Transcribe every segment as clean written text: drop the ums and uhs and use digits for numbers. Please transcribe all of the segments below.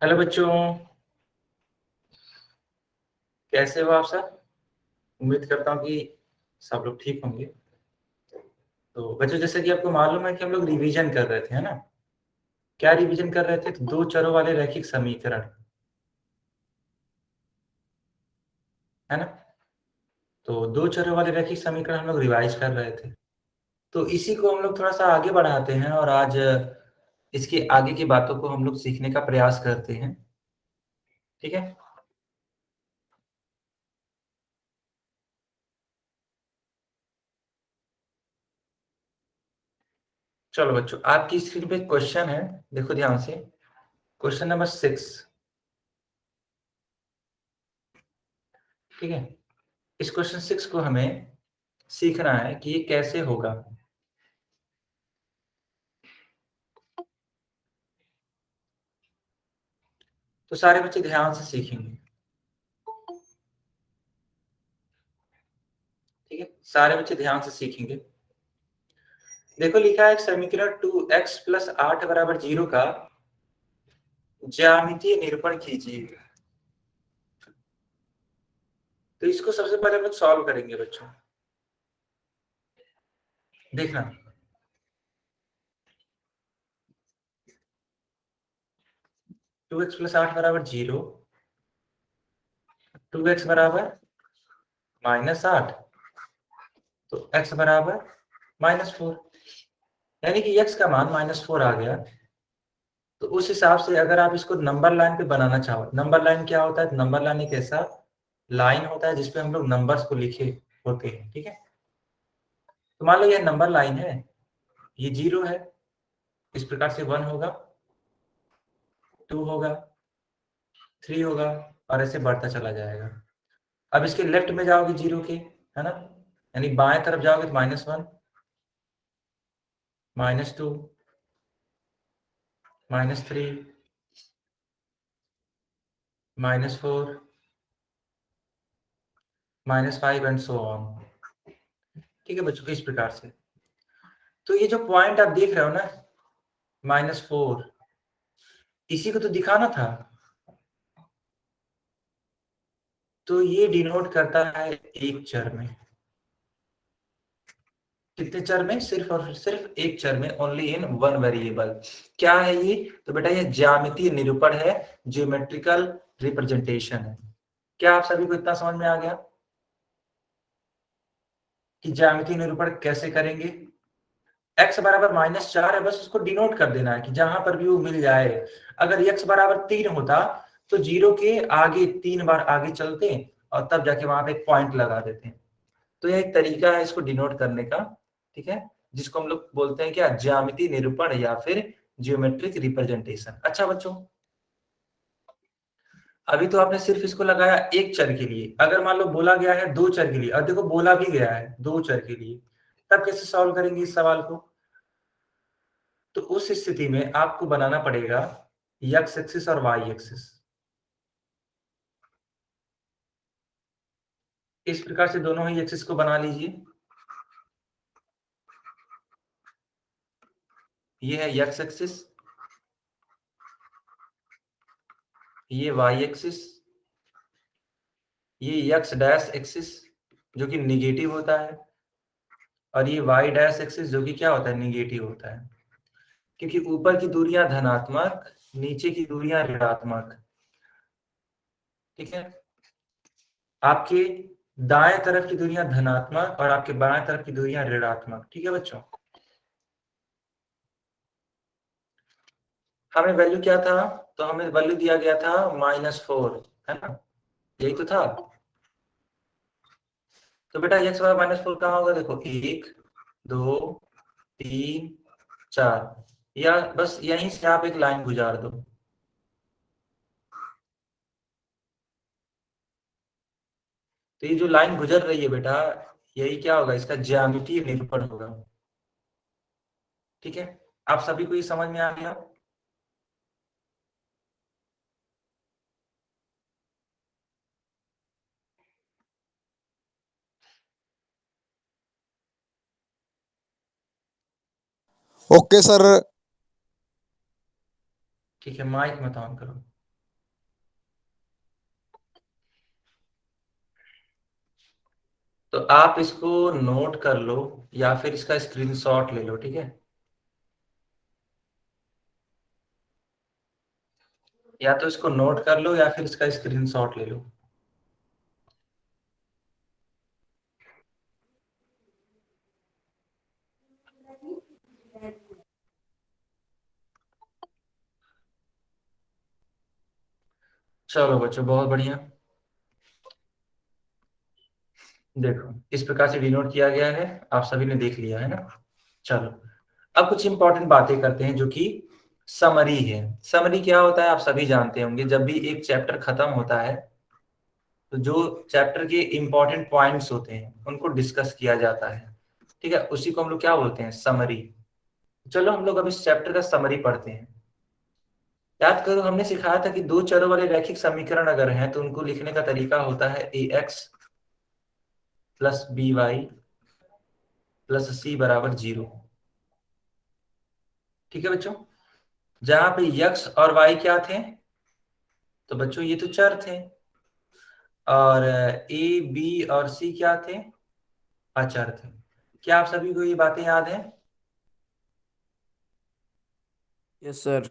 Hello बच्चों। कैसे हो आप सब? उम्मीद करता हूँ कि सब लोग ठीक होंगे। तो बच्चों, जैसे कि आपको मालूम है कि हम लोग रिवीजन कर रहे थे, है ना? क्या रिवीजन कर रहे थे? तो दो चरों वाले रैखिक समीकरण, है ना? तो दो चरों वाले रैखिक समीकरण हम लोग रिवाइज कर रहे थे। तो इसी को हम लोग थोड़ा सा आगे बढ़ाते हैं और आज इसके आगे की बातों को हम लोग सीखने का प्रयास करते हैं। ठीक है? चलो बच्चों, आपकी स्क्रीन पे क्वेश्चन है, देखो ध्यान से। Question number 6। ठीक है? इस क्वेश्चन 6 को हमें सीखना है कि ये कैसे होगा। तो सारे बच्चे ध्यान से सीखेंगे। ठीक है, सारे बच्चे ध्यान से सीखेंगे। देखो, लिखा है एक समीकरण 2x प्लस 8 बराबर 0 का ज्यामितीय निरूपण कीजिए। तो इसको सबसे पहले हम लोग सॉल्व करेंगे बच्चों। देखना, 2x प्लस 8 बराबर 0, 2x बराबर -8, तो x बराबर -4, यानी कि x का मान -4 आ गया। तो उस हिसाब से अगर आप इसको नंबर लाइन पे बनाना चाहो, नंबर लाइन क्या होता है? नंबर लाइन एक ऐसा लाइन होता है जिसपे हम लोग नंबर्स को लिखे होते हैं। ठीक है? तो मान लो ये नंबर लाइन है, ये 0 है, इस प्रकार से 1 होगा, 2 होगा, 3 होगा, और ऐसे बढ़ता चला जाएगा। अब इसके लेफ्ट में जाओगे 0 के, है ना? यानी बाएं तरफ जाओगे तो -1, -2, -3, -4, -5 एंड सो ऑन। ठीक है बच्चों, इस प्रकार से। तो ये जो पॉइंट आप देख रहे हो ना, -4, इसी को तो दिखाना था। तो ये डिनोट करता है एक चर में। कितने चर में? सिर्फ और सिर्फ एक चर में, ओनली इन वन वेरिएबल। क्या है ये? तो बेटा ये ज्यामितीय निरूपण है, ज्योमेट्रिकल रिप्रेजेंटेशन है। क्या आप सभी को इतना समझ में आ गया कि ज्यामितीय निरूपण कैसे करेंगे? x बराबर -4 है, बस उसको डिनोट कर देना है कि जहां पर भी वो मिल जाए। अगर x बराबर 3 होता तो 0 के आगे 3 बार आगे चलते और तब जाके वहां पे एक पॉइंट लगा देते। तो यह एक तरीका है इसको डिनोट करने का। ठीक है? जिसको हम लोग बोलते हैं क्या? ज्यामितीय निरूपण या फिर जियोमेट्रिक रिप्रेजेंटेशन। अच्छा बच्चों, अभी तो आपने सिर्फ इसको लगाया एक चर के लिए। अगर मान लो बोला गया है दो चर के लिए, और देखो बोला भी गया है दो चर के लिए, तब कैसे सॉल्व करेंगे इस सवाल को? तो उस स्थिति में आपको बनाना पड़ेगा एक्स एक्सिस और वाई एक्सिस। इस प्रकार से दोनों ही एक्सिस को बना लीजिए। ये है एक्स एक्सिस, ये वाई एक्सिस, ये एक्स डैश एक्सिस जो कि निगेटिव होता है, और ये वाई डैश एक्सिस जो कि क्या होता है? निगेटिव होता है। क्योंकि ऊपर की दूरियां धनात्मक, नीचे की दूरियां ऋणात्मक। ठीक है? आपके दाएं तरफ की दूरियां धनात्मक और आपके बाएं तरफ की दूरियां ऋणात्मक। ठीक है बच्चों? हमें वैल्यू क्या था? तो हमें वैल्यू दिया गया था -4, है ना? यही तो था। तो बेटा एक्स वाई -4 कहाँ होगा? देखो, 1, 2, 3, 4, या बस यहीं से आप एक लाइन गुजार दो। तो ये जो लाइन गुजर रही है बेटा, यही क्या होगा? इसका ज्यामितीय निरूपण होगा। ठीक है? आप सभी को ये समझ में आ गया? Okay sir. ठीक है, माइक मत ऑन करो। तो आप इसको नोट कर लो या फिर इसका स्क्रीनशॉट ले लो, ठीक है? या तो इसको नोट कर लो या फिर इसका स्क्रीनशॉट ले लो। चलो बच्चों, बहुत बढ़िया। देखो, इस प्रकार से डिनोट किया गया है, आप सभी ने देख लिया है ना? चलो, अब कुछ इंपॉर्टेंट बातें करते हैं जो कि समरी है। समरी क्या होता है आप सभी जानते होंगे। जब भी एक चैप्टर खत्म होता है तो जो चैप्टर के इंपॉर्टेंट पॉइंट्स होते हैं उनको डिस्कस किया जाता है, ठीक है? उसी को हम लोग क्या बोलते हैं? समरी। चलो हम लोग अब इस चैप्टर का समरी पढ़ते हैं। याद करो, हमने सिखाया था कि दो चरों वाले रैखिक समीकरण अगर हैं तो उनको लिखने का तरीका होता है ax plus b y plus c बराबर 0। ठीक है बच्चों? जहां पे यक्स और वाई क्या थे? तो बच्चों ये तो चर थे। और ए बी और सी क्या थे? अचर थे। क्या आप सभी को ये बातें याद हैं? Yes sir.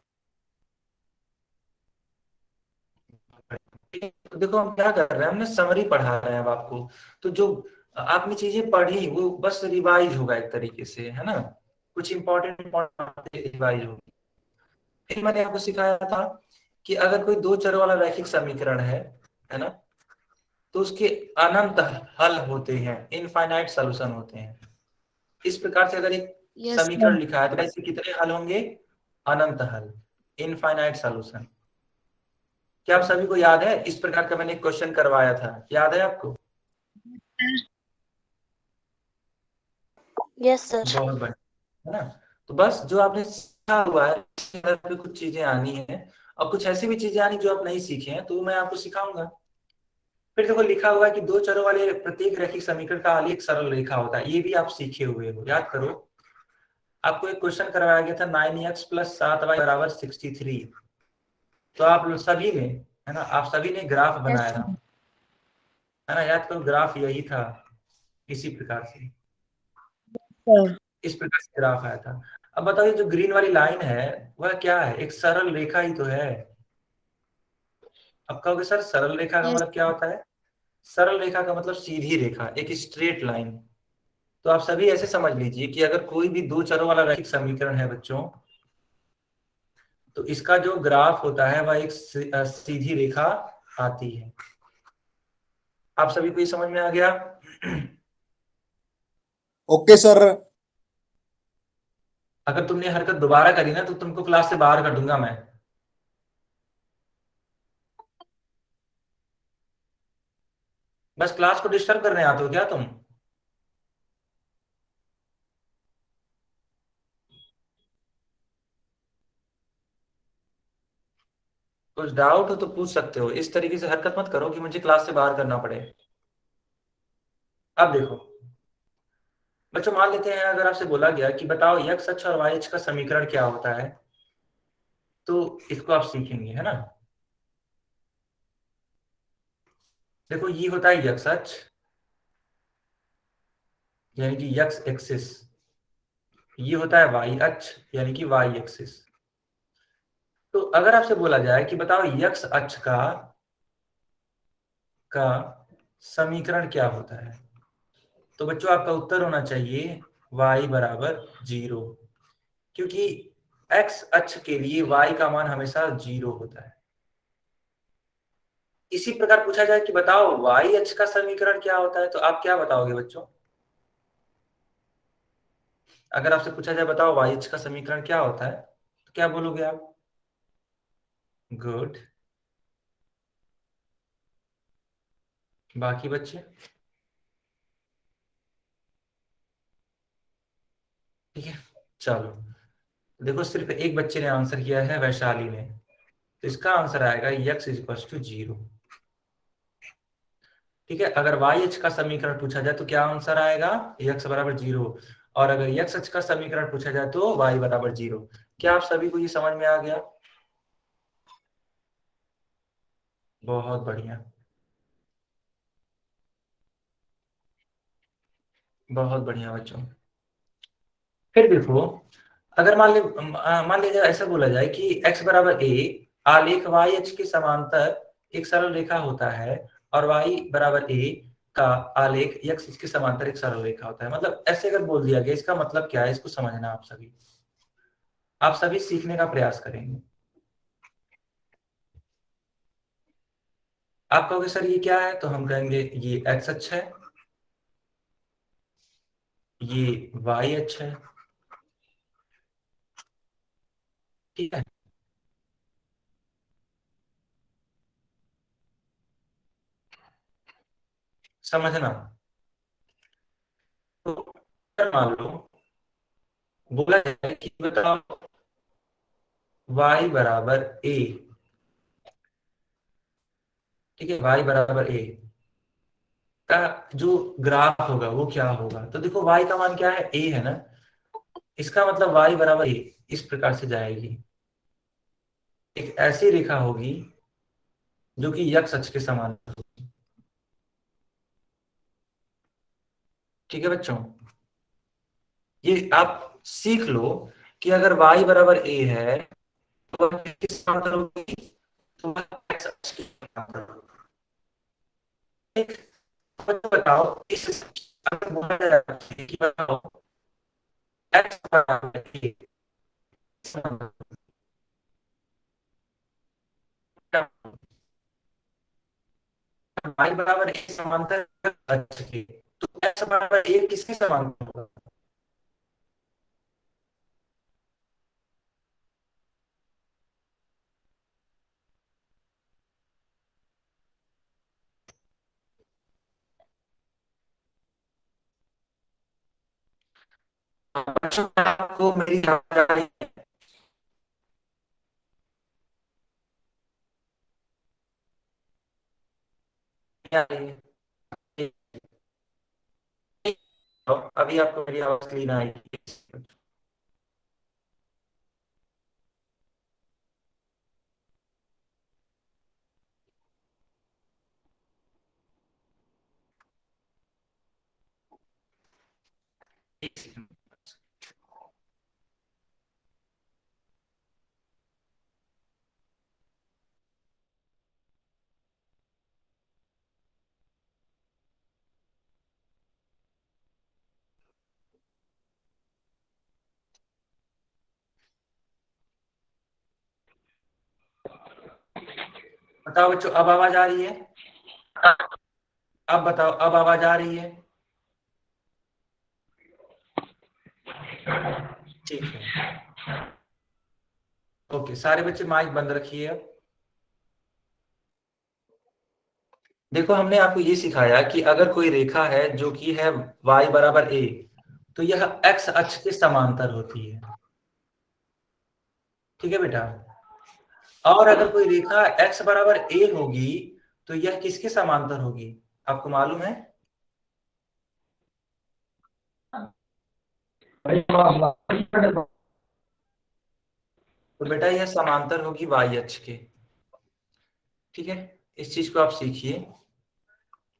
तो देखो हम क्या कर रहे हैं, हमने समरी पढ़ा रहे हैं अब आपको। तो जो आपने चीजें पढ़ी वो बस रिवाइज होगा एक तरीके से, है ना? कुछ इंपॉर्टेंट पॉइंट रिवाइज होगी। फिर मैंने आपको सिखाया था कि अगर कोई दो चर वाला रैखिक समीकरण है ना, तो उसके अनंत हल होते हैं, इनफाइनाइट सॉल्यूशन होते हैं। इस प्रकार से अगर एक यस सर। समीकरण लिखा है तो इसके कितने हल होंगे? अनंत हल, इनफाइनाइट सॉल्यूशन। क्या आप सभी को याद है? इस प्रकार का मैंने एक क्वेश्चन करवाया था, याद है आपको? Yes sir. बहुत बढ़िया, है ना? तो बस जो आपने सीखा हुआ है, घर पे कुछ चीजें आनी है और कुछ ऐसी भी चीजें आनी जो आप नहीं सीखे हैं, तो वो मैं आपको सिखाऊंगा। फिर देखो लिखा हुआ है कि दो चरों वाले प्रत्येक रैखिक समीकरण का हल एक सरल रेखा होता है। ये भी आप सीखे हुए हो, याद करो। आपको एक क्वेश्चन करवाया गया था 9x प्लस 7y बराबर 63। तो आप लोग सभी ने, है ना, आप सभी ने ग्राफ यस बनाया था, है ना? याद करो, ग्राफ यही था, इसी प्रकार से, सर। इस प्रकार से ग्राफ आया था। अब बताओ, ये जो ग्रीन वाली लाइन है वह क्या है? एक सरल रेखा ही तो है। अब कहोगे सर सरल रेखा का यस। मतलब क्या होता है? सरल रेखा का मतलब सीधी रेखा, एक स्ट्रेट लाइन। तो आप सभी ऐसे समझ लीजिए कि अगर कोई भी दो चरों वाला रैखिक समीकरण है बच्चों, तो इसका जो ग्राफ होता है वह एक सीधी रेखा आती है। आप सभी को ये समझ में आ गया? Okay sir. अगर तुमने हरकत दोबारा करी ना तो तुमको क्लास से बाहर कर दूंगा मैं। बस क्लास को डिस्टर्ब करने आते हो क्या तुम? कुछ डाउट हो तो पूछ सकते हो, इस तरीके से हरकत मत करो कि मुझे क्लास से बाहर करना पड़े। अब देखो बच्चों, मान लेते हैं अगर आपसे बोला गया कि बताओ x अक्ष और y अक्ष का समीकरण क्या होता है, तो इसको आप सीखेंगे, है ना? देखो ये होता है x अक्ष, यानी कि x एक्सिस। ये होता है y अक्ष, यानी कि y एक्सिस। तो अगर आपसे बोला जाए कि बताओ x अक्ष का समीकरण क्या होता है, तो बच्चों आपका उत्तर होना चाहिए y बराबर 0। क्योंकि x अक्ष के लिए y का मान हमेशा 0 होता है। इसी प्रकार पूछा जाए कि बताओ y अक्ष का समीकरण क्या होता है, तो आप क्या बताओगे बच्चों? अगर आपसे पूछा जाए बताओ y अक्ष का समीकरण क्या होता है, तो क्या बोलोगे आप? गुड। बाकी बच्चे? ठीक है, चलो। देखो सिर्फ एक बच्चे ने आंसर किया है, वैशाली ने। तो इसका आंसर आएगा x इक्वल टू 0। ठीक है, अगर y अक्ष का समीकरण पूछा जाए तो क्या आंसर आएगा? x बराबर 0। और अगर x अक्ष का समीकरण पूछा जाए तो y बराबर 0। क्या आप सभी को ये समझ में आ गया? बहुत बढ़िया। बहुत बढ़िया बच्चों। फिर देखो, अगर मान लीजिए ऐसा बोला जाए कि x बराबर a, आलेख y अक्ष के समांतर एक सरल रेखा होता है और y बराबर a का आलेख x अक्ष के समांतर एक सरल रेखा होता है। मतलब ऐसे अगर बोल दिया गया, इसका मतलब क्या है, इसको समझना आप सभी सीखने का प्रयास करेंगे। आप कहोगे सर ये क्या है, तो हम कहेंगे ये x अक्ष है, ये y अक्ष है, ठीक है। समझना। तो अगर मान लो बोला जाए कि बताओ y बराबर a, ठीक है, y बराबर a का जो ग्राफ होगा वो क्या होगा। तो देखो y का मान क्या है, a है ना, इसका मतलब y बराबर a इस प्रकार से जाएगी। एक ऐसी रेखा होगी जो कि x अक्ष के समान होगी। ठीक है बच्चों, ये आप सीख लो कि अगर y बराबर a है तो वह किसके समांतर होगी, तो वह x अक्ष के समांतर होगी। ठीक, तो बताओ इस, अगर बोला जाए कि बताओ x बराबर a, y बराबर a समांतर अक्ष के, तो x बराबर a किसके समांतर होगा। बच्चों, आपको मेरी आवाज आ रही है, आ रही है? तो अभी आपको मेरी आवाज क्लीन आई? बताओ बच्चों, अब आवाज आ रही है? अब बताओ, अब आवाज आ रही है? ठीक है, ओके, सारे बच्चे माइक बंद रखिए। अब देखो, हमने आपको ये सिखाया कि अगर कोई रेखा है जो कि है y बराबर a, तो यह x अक्ष के समांतर होती है। ठीक है बेटा, और अगर कोई रेखा x बराबर a होगी तो यह किसके समांतर होगी, आपको मालूम है? तो बेटा यह समांतर होगी y अक्ष के। ठीक है, इस चीज को आप सीखिए।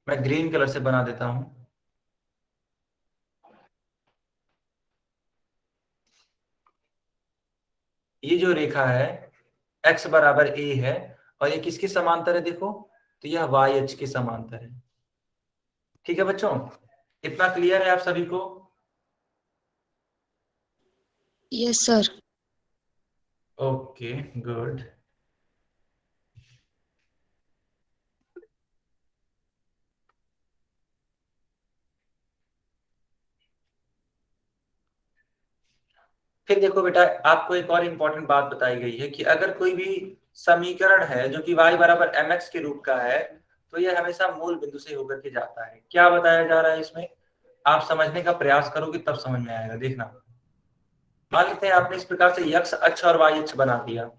मैं ग्रीन कलर से बना देता हूं। ये जो रेखा है x बराबर a है और ये किसके समांतर है देखो, तो यह y अक्ष के समांतर है। ठीक है बच्चों, इतना क्लियर है आप सभी को? Yes sir. Okay, good. फिर देखो बेटा, आपको एक और इम्पोर्टेंट बात बताई गई है कि अगर कोई भी समीकरण है जो कि y बराबर mx के रूप का है, तो यह हमेशा मूल बिंदु से होकर के जाता है। क्या बताया जा रहा है इसमें, आप समझने का प्रयास करोगे तब समझ में आएगा, देखना। मान लेते हैं आपने इस प्रकार से x अक्ष और y अक्ष बना दिया।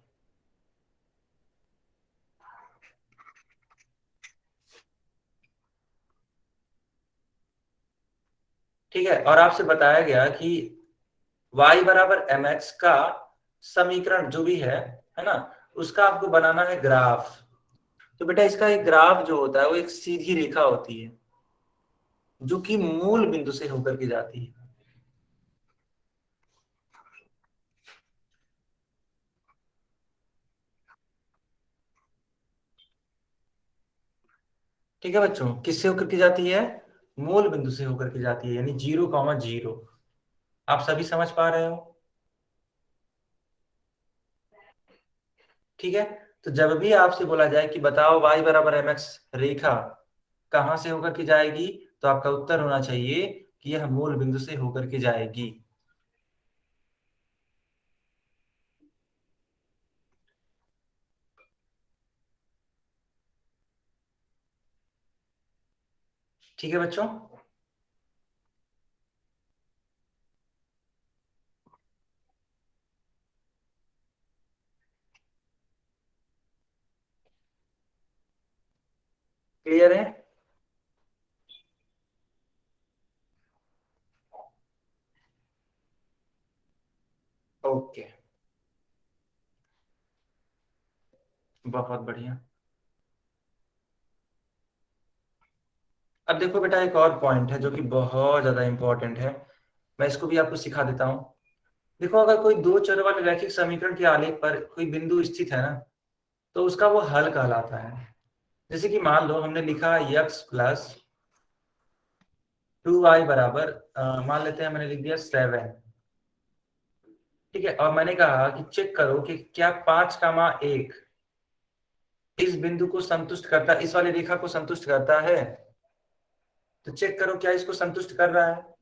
ठीक है, और आपसे बताया गया कि y बराबर mx का समीकरण जो भी है ना, उसका आपको बनाना है ग्राफ। तो बेटा इसका एक ग्राफ जो होता है वो एक सीधी रेखा होती है। जो कि मूल बिंदु से होकर के जाती है। ठीक है बच्चों, किससे होकर के जाती है? मूल बिंदु से होकर के जाती है, यानी 0,0। आप सभी समझ पा रहे हो? ठीक है। तो जब भी आपसे बोला जाए कि बताओ y बराबर mx रेखा कहां से होकर के जाएगी, तो आपका उत्तर होना चाहिए कि यह मूल बिंदु से होकर के जाएगी। ठीक है बच्चों। क्लियर है? ओके, बहुत बढ़िया। अब देखो बेटा, एक और पॉइंट है जो कि बहुत ज्यादा इंपॉर्टेंट है, मैं इसको भी आपको सिखा देता हूँ। देखो, अगर कोई दो चर वाले रैखिक समीकरण के आलेख पर कोई बिंदु स्थित है ना, तो उसका वो हल कहलाता है। जैसे कि मान लो हमने लिखा x प्लस 2y बराबर मान लेते हैं मैंने लिख दिया 7। ठीक है, और मैंने कहा कि चेक करो कि क्या 5,1 इस बिंदु को संतुष्ट करता, इस वाली रेखा को संतुष्ट करता है। तो चेक करो क्या इसको संतुष्ट कर रहा है।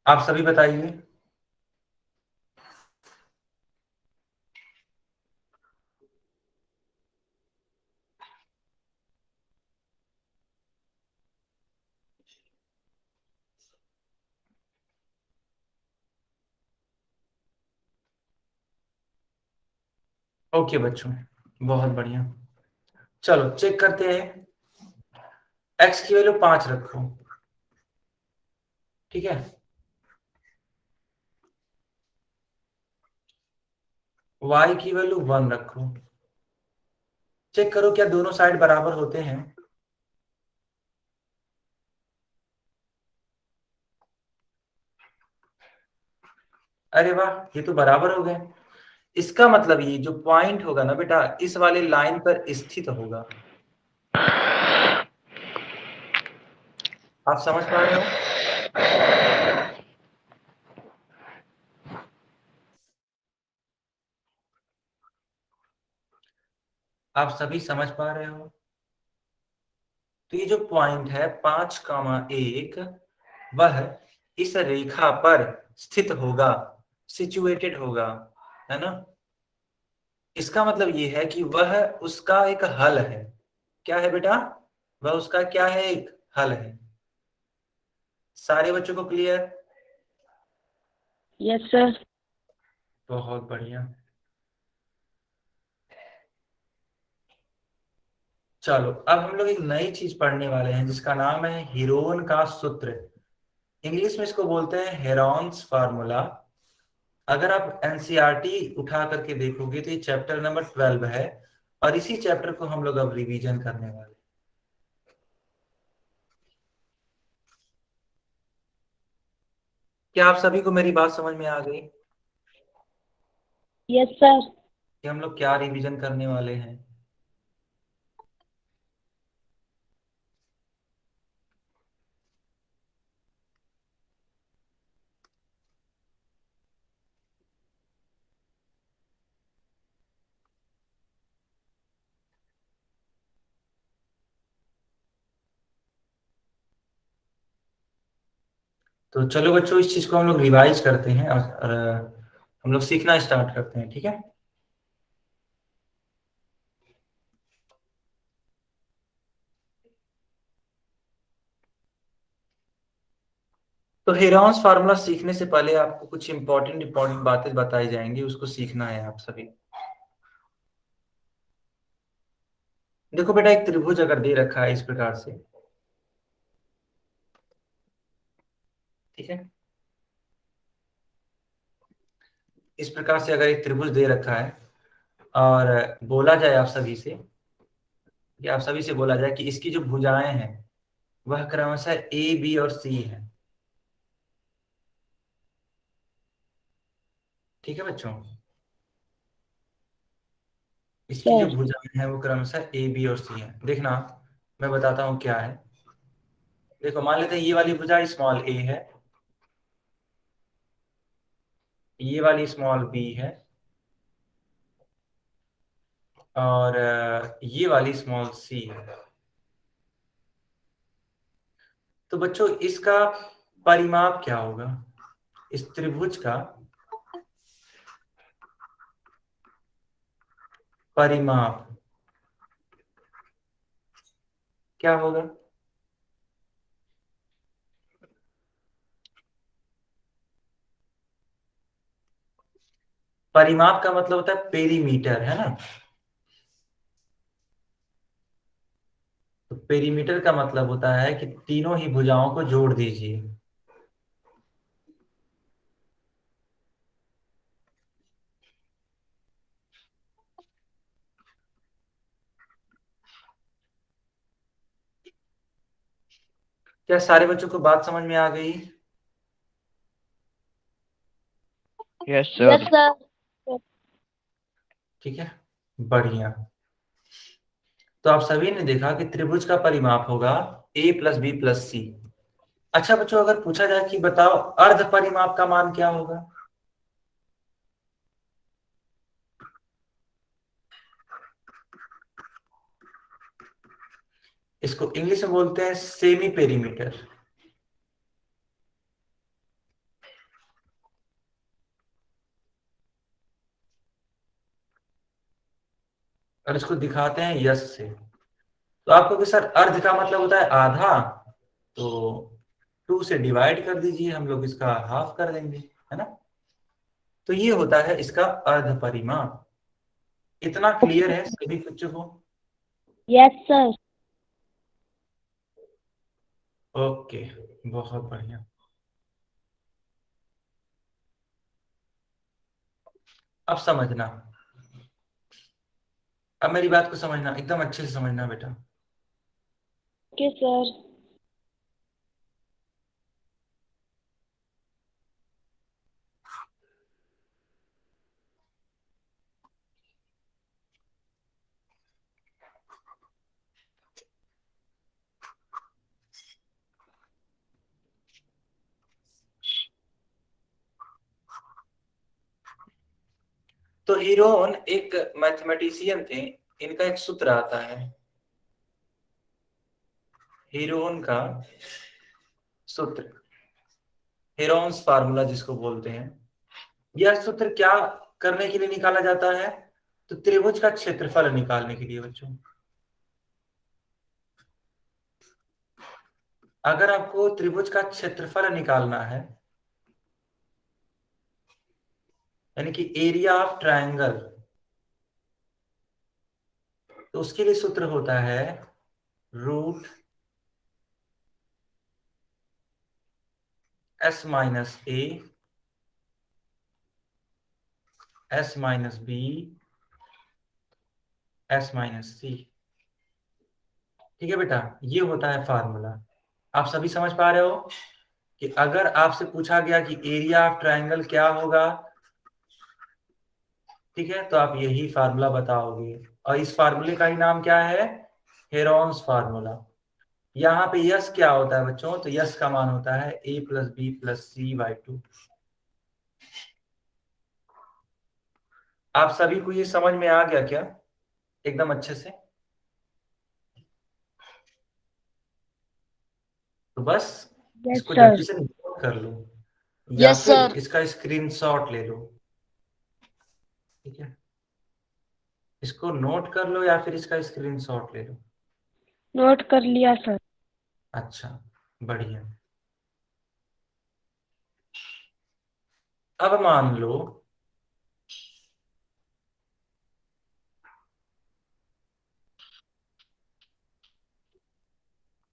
आप सभी बताइए। ओके बच्चों, बहुत बढ़िया। चलो चेक करते हैं। x की वैल्यू 5 रखो। ठीक है, y की वैल्यू 1 रखो। चेक करो क्या दोनों साइड बराबर होते हैं। अरे वाह, ये तो बराबर हो गए। इसका मतलब ये जो पॉइंट होगा ना बेटा, इस वाले लाइन पर स्थित होगा। आप समझ पा रहे हो? आप सभी समझ पा रहे हो? तो ये जो पॉइंट है 5,1, वह इस रेखा पर स्थित होगा, सिचुएटेड होगा, है ना। इसका मतलब ये है कि वह उसका एक हल है। क्या है बेटा? वह उसका क्या है? एक हल है। सारे बच्चों को क्लियर? Yes, sir. बहुत बढ़िया। चलो अब हम लोग एक नई चीज पढ़ने वाले हैं जिसका नाम है हीरोन का सूत्र। इंग्लिश में इसको बोलते हैं हेरॉन्स फार्मूला। अगर आप एनसीईआरटी उठा करके देखोगे तो ये चैप्टर नंबर 12 है, और इसी चैप्टर को हम लोग अब रिवीजन करने वाले हैं। क्या आप सभी को मेरी बात समझ में आ गई Yes, sir. कि हम लोग क्या रिवीजन करने वाले हैं? तो चलो बच्चों, इस चीज को हम लोग रिवाइज करते हैं और हम लोग सीखना स्टार्ट करते हैं। ठीक है। तो हेरॉन्स फार्मूला सीखने से पहले आपको कुछ इंपॉर्टेंट इंपॉर्टेंट बातें बताई जाएंगी, उसको सीखना है आप सभी। देखो बेटा, एक त्रिभुज अगर दे रखा है इस प्रकार से, ठीक है। इस प्रकार से अगर एक त्रिभुज दे रखा है और बोला जाए आप सभी से, कि आप सभी से बोला जाए कि इसकी जो भुजाएं हैं वह क्रमशः ए बी और सी है। ठीक है बच्चों, इसकी जो सर भुजाएं हैं वो क्रमशः ए बी और सी है। देखना मैं बताता हूँ क्या है। देखो मान लेते हैं ये वाली भुजा स्मॉल ए है, ये वाली स्मॉल बी है, और ये वाली स्मॉल सी है। तो बच्चों इसका परिमाप क्या होगा? इस त्रिभुज का परिमाप क्या होगा? परिमाप का मतलब होता है पेरीमीटर, है ना। तो पेरीमीटर का मतलब होता है कि तीनों ही भुजाओं को जोड़ दीजिए। क्या सारे बच्चों को बात समझ में आ गई? Yes, sir. सर ठीक है, बढ़िया। तो आप सभी ने देखा कि त्रिभुज का परिमाप होगा ए प्लस बी प्लस सी। अच्छा बच्चों, अगर पूछा जाए कि बताओ अर्ध परिमाप का मान क्या होगा? इसको इंग्लिश में बोलते हैं सेमी पेरीमीटर। और इसको दिखाते हैं यस से। तो आपको कि सर अर्ध का मतलब होता है आधा, तो 2 से डिवाइड कर दीजिए, हम लोग इसका हाफ कर देंगे, है ना। तो ये होता है इसका अर्ध परिमाप। इतना क्लियर है सभी बच्चों को? यस सर ओके, बहुत बढ़िया। अब समझना, अब मेरी बात को समझना, एकदम अच्छे से समझना बेटा। ओके सर तो हीरोन एक मैथमेटिशियन थे, इनका एक सूत्र आता है, हीरोन का सूत्र, हेरोन्स फार्मूला जिसको बोलते हैं। यह सूत्र क्या करने के लिए निकाला जाता है? तो त्रिभुज का क्षेत्रफल निकालने के लिए बच्चों। अगर आपको त्रिभुज का क्षेत्रफल निकालना है, यानी कि एरिया ऑफ ट्रायंगल, तो उसके लिए सूत्र होता है root s minus a s minus b s minus c. ठीक है बेटा, ये होता है फार्मूला। आप सभी समझ पा रहे हो कि अगर आपसे पूछा गया कि एरिया ऑफ ट्रायंगल क्या होगा, ठीक है, तो आप यही फार्मूला बताओगे। और इस फार्मूले का ही नाम क्या है? Heron's formula. यहाँ पे यस क्या होता है बच्चों? तो यस का मान होता है a plus b plus c by 2। आप सभी को ये समझ में आ गया क्या एकदम अच्छे से? तो बस यस इसको सर जल्दी से नोट कर लो, या यस फिर सर इसका स्क्रीनशॉट ले लो। ठीक है, इसको नोट कर लो या फिर इसका स्क्रीनशॉट ले लो। नोट कर लिया सर अच्छा, बढ़िया। अब मान लो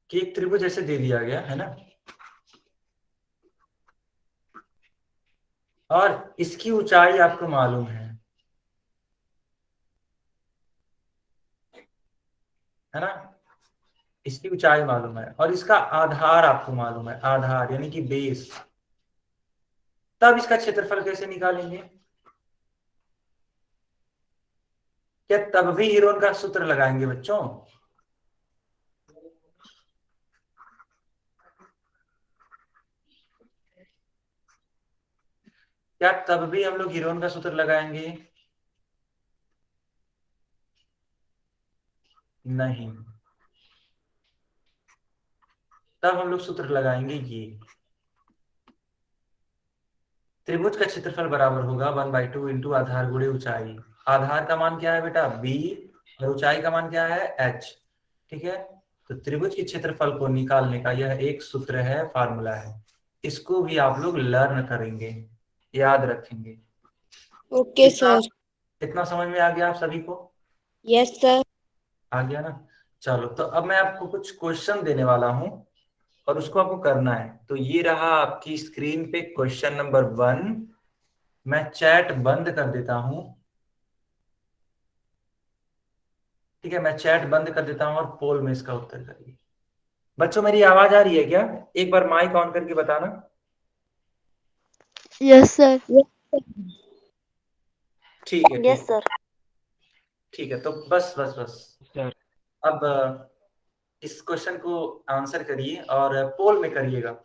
कि एक त्रिभुज ऐसे दे दिया गया है ना, और इसकी ऊंचाई आपको मालूम है ना, इसकी ऊंचाई मालूम है और इसका आधार आपको मालूम है, आधार यानी कि बेस। तब इसका क्षेत्रफल कैसे निकालेंगे? क्या तब भी हीरोन का सूत्र लगाएंगे बच्चों? क्या तब भी हम लोग हीरोन का सूत्र लगाएंगे? नहीं, तब हम लोग सूत्र लगाएंगे ये, त्रिभुज का क्षेत्रफल बराबर होगा 1/2 इंटू आधार गुणे ऊंचाई। आधार का मान क्या है बेटा? b, और ऊंचाई का मान क्या है? h। ठीक है, तो त्रिभुज के क्षेत्रफल को निकालने का यह एक सूत्र है, फार्मूला है। इसको भी आप लोग लर्न करेंगे, याद रखेंगे। ओके इतना सर। इतना समझ में आ गया आप सभी को? Yes sir. आ गया ना? चलो, तो अब मैं आपको कुछ क्वेश्चन देने वाला हूं और उसको आपको करना है। तो ये रहा आपकी स्क्रीन पे क्वेश्चन नंबर 1। मैं चैट बंद कर देता हूं। ठीक है, मैं चैट बंद कर देता हूं और पोल में इसका उत्तर करिए। बच्चों, मेरी आवाज आ रही है क्या? एक बार माइक ऑन करके बताना। Yes sir. ठीक है, यस ठीक है, सर। ठीक है। तो बस बस बस, Sir. अब इस क्वेश्चन को आंसर करिए और पोल में करिएगा।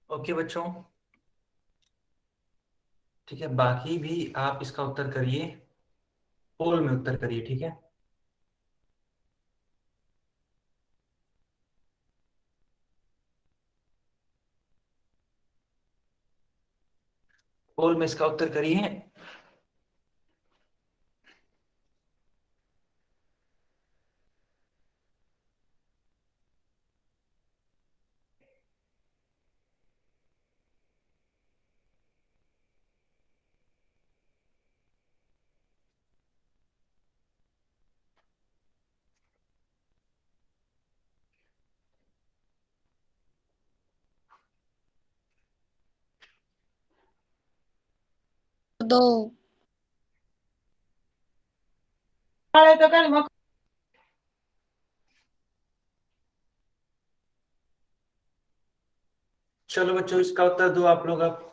ओके बच्चों, ठीक है, बाकी भी आप इसका उत्तर करिए, पोल में उत्तर करिए। ठीक है, पोल में इसका उत्तर करिए। दो। चलो बच्चों, इसका उत्तर दो आप लोग अब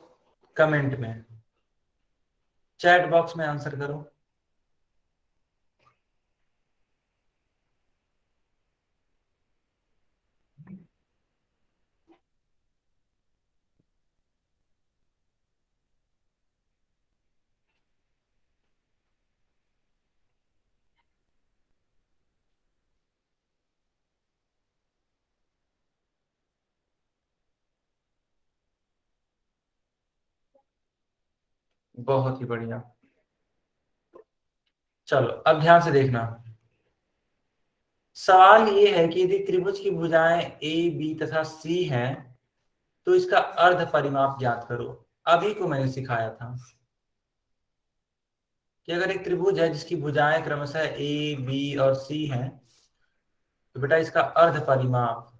कमेंट में, चैट बॉक्स में आंसर करो। बहुत ही बढ़िया। चलो, अब ध्यान से देखना। सवाल ये है कि यदि त्रिभुज की भुजाएं ए, बी तथा सी हैं, तो इसका अर्ध परिमाप ज्ञात करो। अभी को मैंने सिखाया था। कि अगर एक त्रिभुज है जिसकी भुजाएं क्रमशः ए बी और सी हैं, तो बेटा इसका अर्ध परिमाप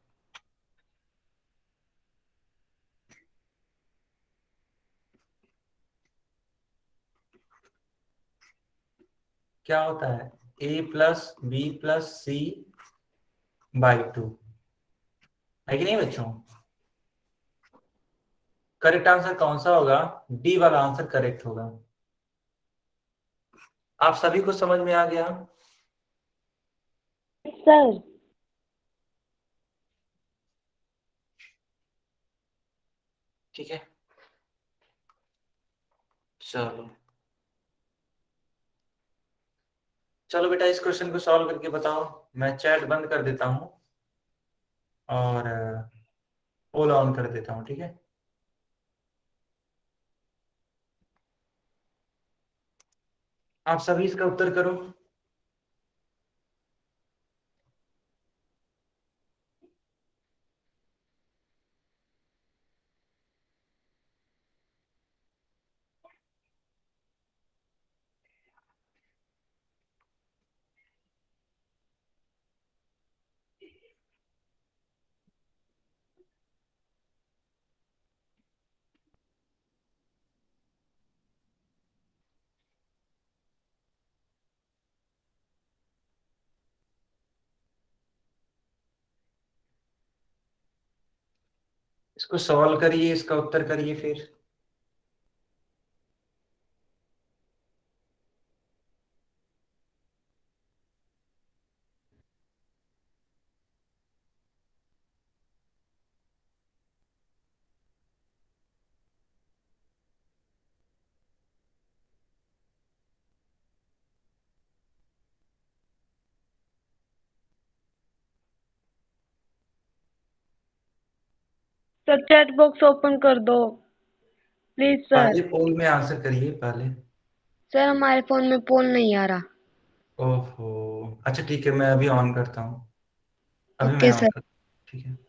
क्या होता है? A plus b plus c by two, है कि नहीं बच्चों? करेक्ट आंसर कौन सा होगा? डी वाला आंसर करेक्ट होगा। आप सभी को समझ में आ गया? सर। ठीक है, चलो चलो बेटा इस क्वेश्चन को सॉल्व करके बताओ। मैं चैट बंद कर देता हूँ और पोल ऑन कर देता हूँ, ठीक है? आप सभी इसका उत्तर करो। इसको सॉल्व करिए, इसका उत्तर करिए फिर। सर चैट बॉक्स ओपन कर दो प्लीज सर। पहले पोल में आंसर करिए पहले। सर हमारे फोन में पोल नहीं आ रहा। ओहो, अच्छा ठीक है, मैं अभी ऑन करता हूँ। अभी मैं ओके ऑन सर। करता हूँ, ठीक है।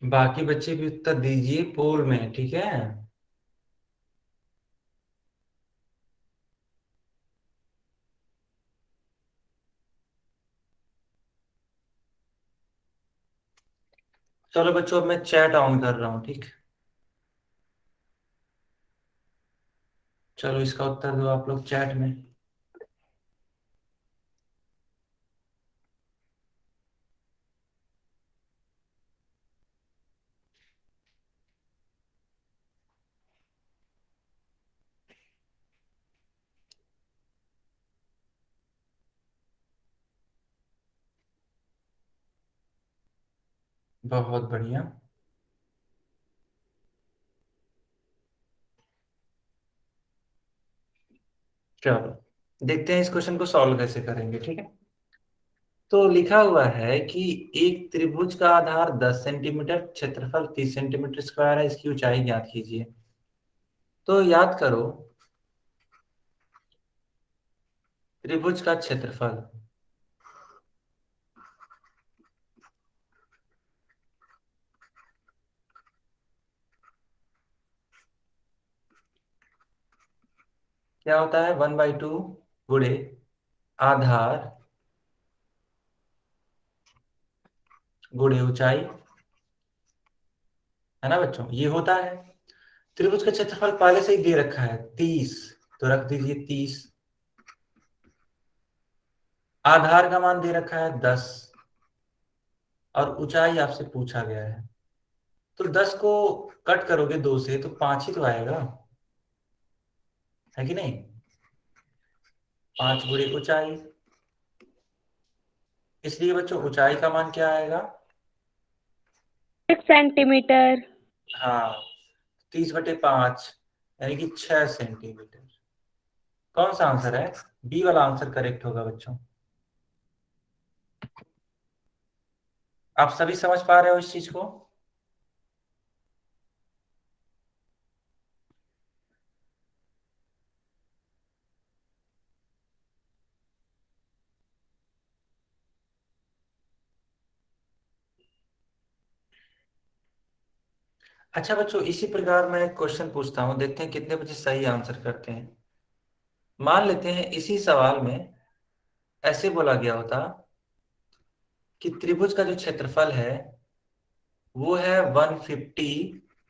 बाकी बच्चे भी उत्तर दीजिए पोल में, ठीक है? चलो बच्चों, अब मैं चैट ऑन कर रहा हूँ, ठीक? चलो इसका उत्तर दो आप लोग चैट में। बहुत बढ़िया। चलो देखते हैं इस क्वेश्चन को सॉल्व कैसे करेंगे, ठीक है? तो लिखा हुआ है कि एक त्रिभुज का आधार 10 सेंटीमीटर, क्षेत्रफल 30 सेंटीमीटर स्क्वायर है, इसकी ऊंचाई ज्ञात कीजिए। तो याद करो, त्रिभुज का क्षेत्रफल क्या होता है? 1/2 गुणे आधार गुणे ऊंचाई, है ना बच्चों? ये होता है। त्रिभुज का क्षेत्रफल पहले से ही दे रखा है 30, तो रख दीजिए 30। आधार का मान दे रखा है 10 और ऊंचाई आपसे पूछा गया है। तो 10 को कट करोगे 2 से तो 5 ही तो आएगा, है कि नहीं? 5 गुणे ऊंचाई, इसलिए बच्चों ऊंचाई का मान क्या आएगा? 6 सेंटीमीटर। हाँ, 30/5 यानी कि 6 सेंटीमीटर। कौन सा आंसर है? बी वाला आंसर करेक्ट होगा बच्चों। आप सभी समझ पा रहे हो इस चीज को? अच्छा बच्चों, इसी प्रकार मैं एक क्वेश्चन पूछता हूँ, देखते हैं कितने बच्चे सही आंसर करते हैं। मान लेते हैं इसी सवाल में ऐसे बोला गया होता कि त्रिभुज का जो क्षेत्रफल है वो है 150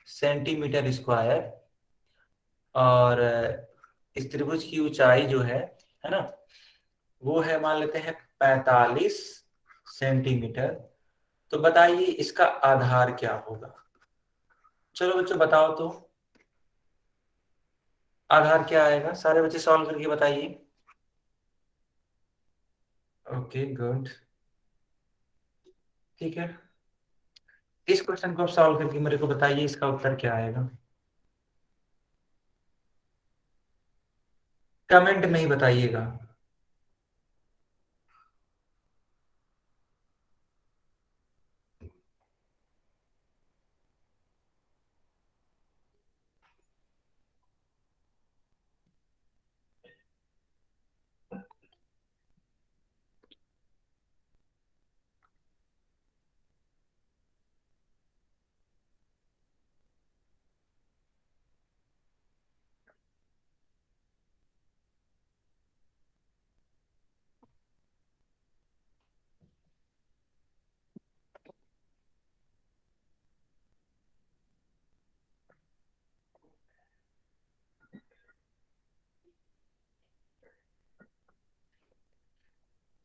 सेंटीमीटर स्क्वायर, और इस त्रिभुज की ऊंचाई जो है ना, वो है मान लेते हैं 45 सेंटीमीटर। तो बताइए इसका आधार क्या होगा? चलो बच्चों बताओ तो, आधार क्या आएगा? सारे बच्चे सॉल्व करके बताइए। ओके गुड, ठीक है। इस क्वेश्चन को आप सॉल्व करके मेरे को बताइए इसका उत्तर क्या आएगा। कमेंट में ही बताइएगा।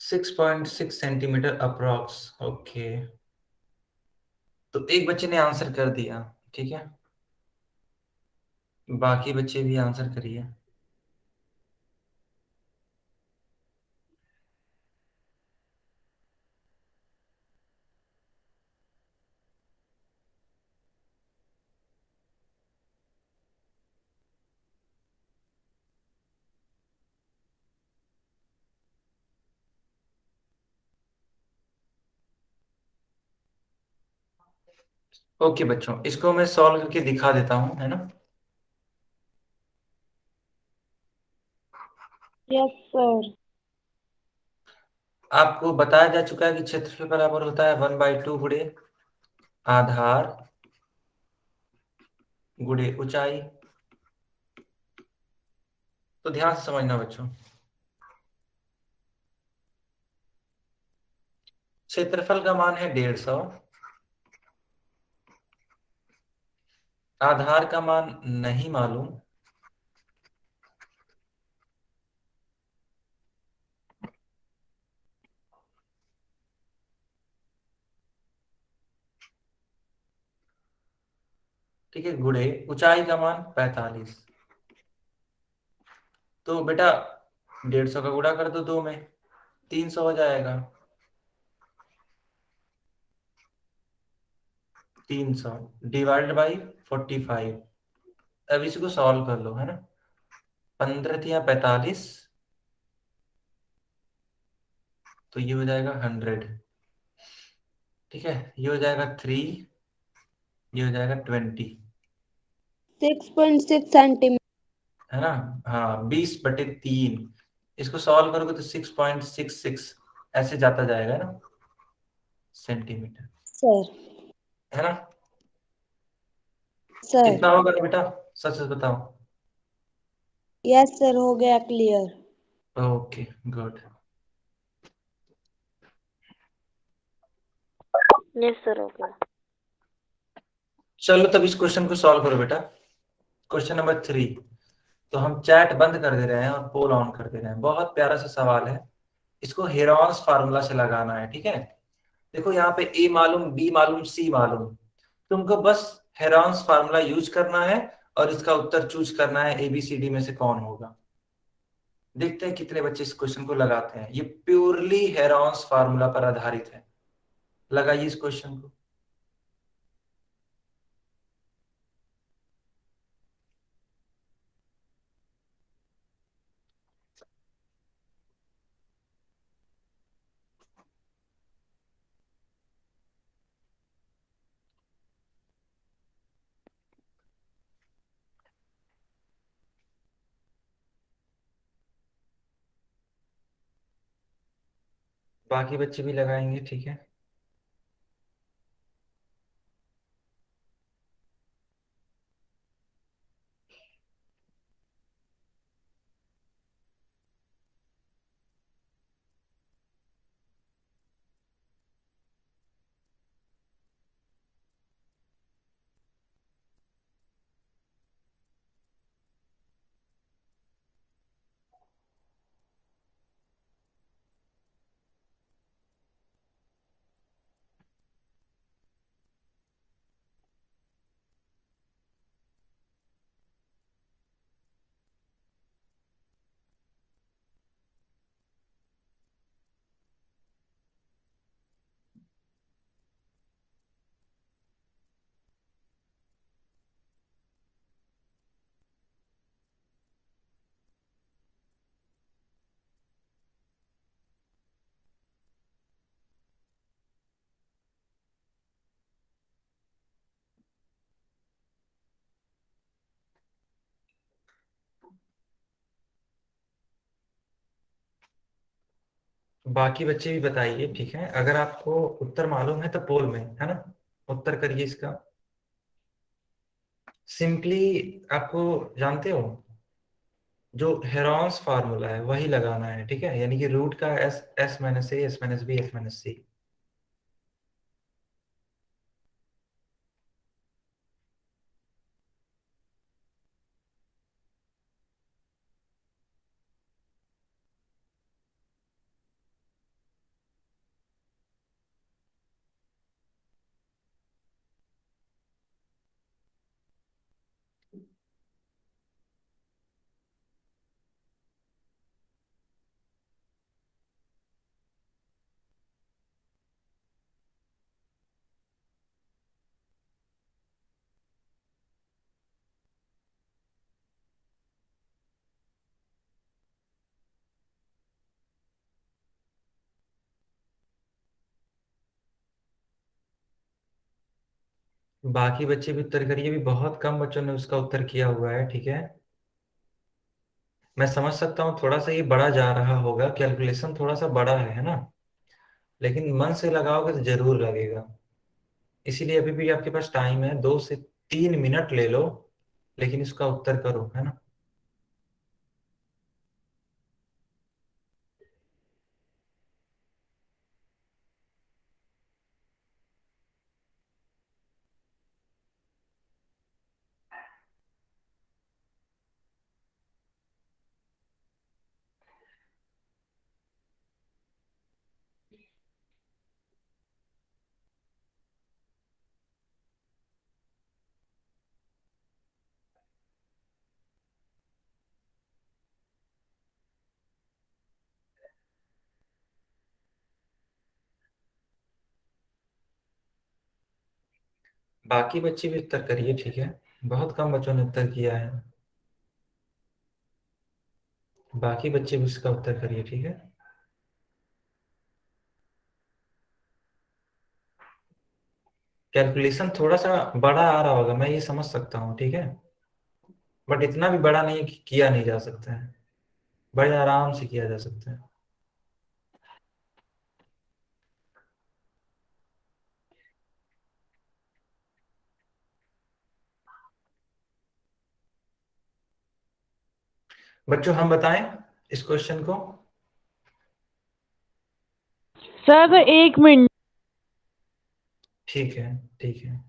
Six 6.6 centimetre approx. ओके, तो एक बच्चे ने आंसर कर दिया, ठीक है। बाकी बच्चे भी आंसर करिए। ओके बच्चों, इसको मैं सॉल्व करके दिखा देता हूँ, है ना। Yes sir. आपको बताया जा चुका है कि क्षेत्रफल बराबर होता है 1/2 गुणे आधार गुणे ऊंचाई। तो ध्यान से समझना बच्चों, क्षेत्रफल का मान है 150, आधार का मान नहीं मालूम, ठीक है, गुणे ऊंचाई का मान 45। तो बेटा 150 का गुणा कर दो 2 में, 300 हो जाएगा। 300 डिवाइडेड बाई 45। अब इसको सॉल्व कर लो, है ना। 15 या 45, तो ये हो जाएगा 100, ठीक है। ये हो जाएगा 3, ये हो जाएगा 20, 6.6 सेंटीमीटर। है ना। हाँ, 20/3। इसको सॉल्व करोगे तो 6.66 ऐसे जाता जाएगा ना, सेंटीमीटर, सर। है ना। सर। इतना होगा ना बेटा? सच सच बताओ। यस सर, हो गया clear. Okay good. Yes sir, हो गया। चलो तब इस क्वेश्चन को सॉल्व करो बेटा। Question number 3। तो हम चैट बंद कर दे रहे हैं और पोल ऑन कर दे रहे हैं। बहुत प्यारा सा सवाल है, इसको हेरॉन्स फार्मूला से लगाना है, ठीक है। देखो यहाँ पे ए मालूम, बी मालूम, सी मालूम, तुमको बस हेरॉन्स फार्मूला यूज करना है और इसका उत्तर चूज करना है, ABCD में से कौन होगा। देखते हैं कितने बच्चे इस क्वेश्चन को लगाते हैं। ये प्योरली हेरॉन्स फार्मूला पर आधारित है। लगाइए इस क्वेश्चन को। बाकी बच्चे भी लगाएंगे, ठीक है। बाकी बच्चे भी बताइए, ठीक है। अगर आपको उत्तर मालूम है तो पोल में, है ना, उत्तर करिए इसका। सिंपली आपको जानते हो, जो हेरॉन्स फार्मूला है वही लगाना है, ठीक है। यानी कि रूट का s, s minus a, s minus b, s minus c. बाकी बच्चे भी उत्तर करिए। भी बहुत कम बच्चों ने उसका उत्तर किया हुआ है, ठीक है। मैं समझ सकता हूँ थोड़ा सा ये बड़ा जा रहा होगा, कैलकुलेशन थोड़ा सा बड़ा है ना। लेकिन मन से लगाओगे तो जरूर लगेगा। इसीलिए अभी भी आपके पास टाइम है, 2 से 3 मिनट ले लो, लेकिन इसका उत्तर करो, है ना। बाकी बच्चे भी उत्तर करिए, ठीक है। बहुत कम बच्चों ने उत्तर किया है। बाकी बच्चे भी इसका उत्तर करिए, ठीक है। कैलकुलेशन थोड़ा सा बड़ा आ रहा होगा, मैं ये समझ सकता हूँ, ठीक है। बट इतना भी बड़ा नहीं कि किया नहीं जा सकता है। बड़े आराम से किया जा सकता है। बच्चों हम बताएं इस क्वेश्चन को। Sir 1 minute. ठीक है, ठीक है।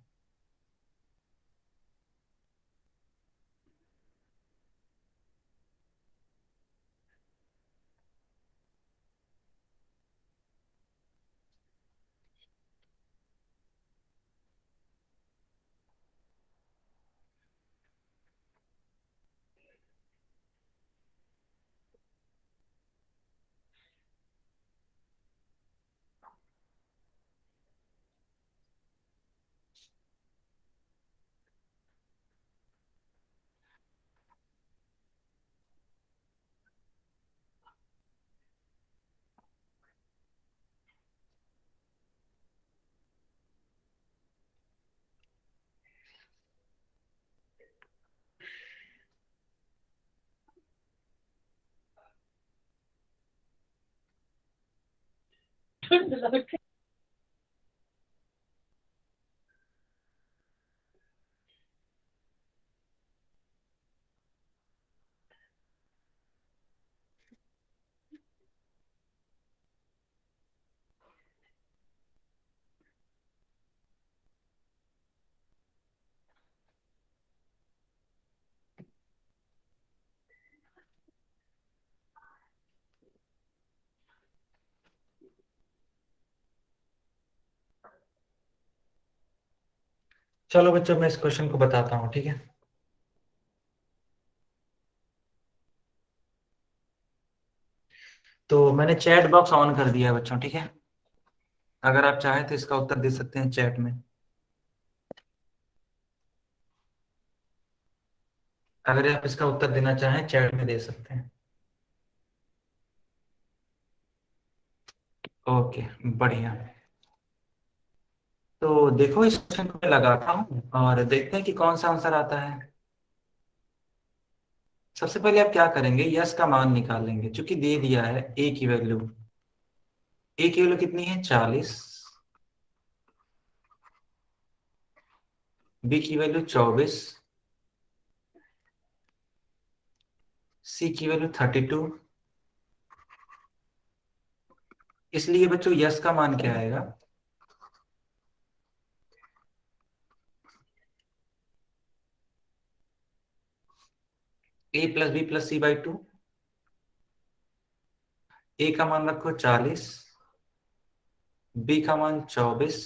चलो बच्चों, मैं इस क्वेश्चन को बताता हूँ, ठीक है। तो मैंने चैट बॉक्स ऑन कर दिया है बच्चों, ठीक है। अगर आप चाहें तो इसका उत्तर दे सकते हैं चैट में। अगर आप इसका उत्तर देना चाहें चैट में दे सकते हैं। ओके, बढ़िया। तो देखो, इस क्वेश्चन को मैं लगाता हूँ और देखते हैं कि कौन सा आंसर आता है। सबसे पहले आप क्या करेंगे, यस का मान निकाल लेंगे, क्योंकि दे दिया है ए की वैल्यू। ए की वैल्यू कितनी है? 40। बी की वैल्यू 24। सी की वैल्यू 32। इसलिए बच्चों यस का मान क्या आएगा? a + b + c/2। ए का मान रखो 40, बी का मान 24,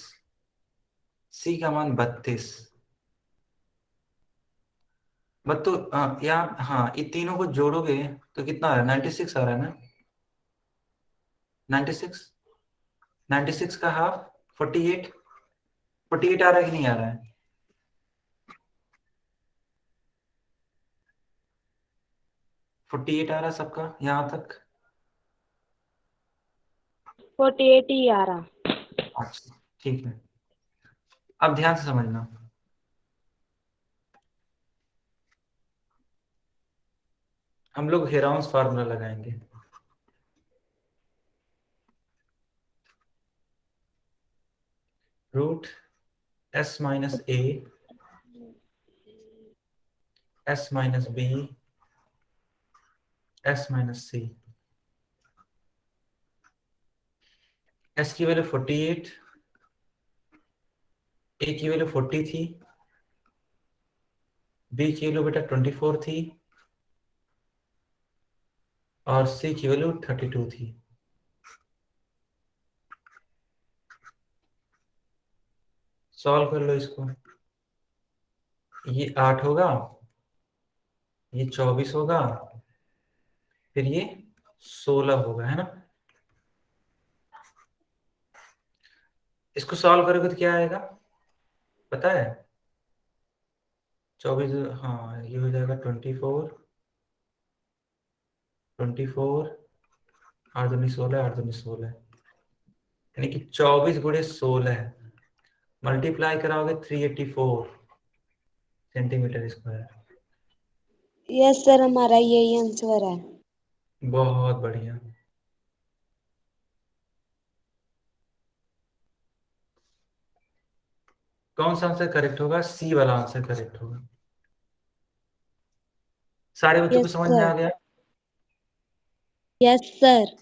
सी का मान 32। बट तो यहाँ, हाँ, ये तीनों को जोड़ोगे तो कितना आ रहा है? 96 आ रहा है ना? 96। 96 का हाफ 48। 48 आ रहा है कि नहीं आ रहा है? 48 आ रहा है सबका यहाँ तक? 48 ही आ रहा। अच्छा, ठीक है। अब ध्यान से समझना। हम लोग हेराउंस फार्मूला लगाएंगे। Root s - a s - b s - c। s की वैल्यू 48, a की वैल्यू 40 थी, b की वैल्यू बेटा 24 थी, और c की वैल्यू 32 थी। सॉल्व कर लो इसको। ये 8 होगा, ये 24 होगा, फिर ये 16 होगा, है ना? इसको सॉल्व करोगे तो क्या आएगा पता है? 24, हाँ, ये हो जाएगा 24। 24, 8 दूनी 16, 8 दूनी 16, यानी कि 24 × 16 मल्टीप्लाई कराओगे 384 सेंटीमीटर स्क्वायर। यस सर, हमारा यही आंसर है। बहुत बढ़िया। कौन सा आंसर करेक्ट होगा? सी वाला आंसर करेक्ट होगा। सारे बच्चों को यस समझ में सर। आ गया? Yes sir.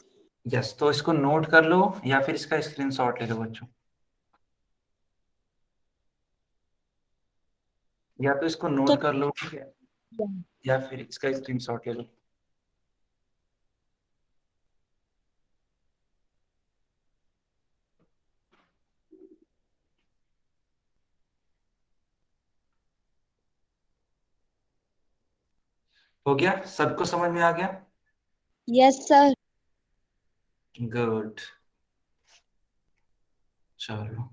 यस, तो इसको नोट कर लो या फिर इसका स्क्रीनशॉट ले लो बच्चों। या तो इसको नोट कर लो, ठीक है, या फिर इसका स्क्रीनशॉट ले लो। हो गया? सबको समझ में आ गया? Yes sir. गुड। चलो।